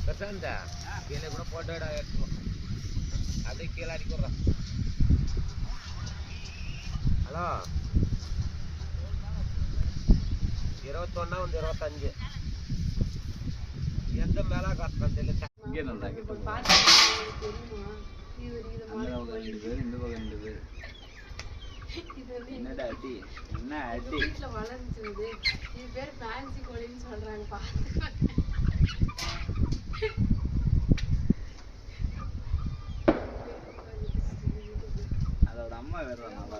பிரசாந்தா கீழே கூட போட்டோடா அப்படியே கீழே அடிக்கிறா. ஹலோ 21 ಒಂದು 25 எந்த மேல காட்டுறான் தெரியல. இங்கே நல்லா இந்த பக்கம் 2 பேர் என்னடா அடி என்ன அடி வீட்ல வளர்ந்துச்சு. இது பேர் ஃபேன்சி கோழின்னு சொல்றாங்க. அதோட அம்மா வேற நல்லா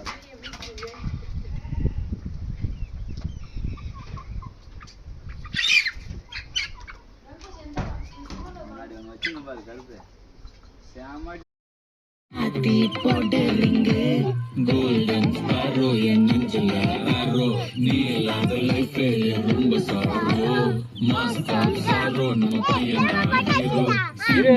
வச்சு நம்ம கருத்து சேமா கோல்டன் ஸ்பாரோ என் நெஞ்சில ஆரோ நீ இல்லாத லைஃப் ரொம்ப சாரோ மாஸ்டர் சாரோ நம்ம பையன் ஹீரோ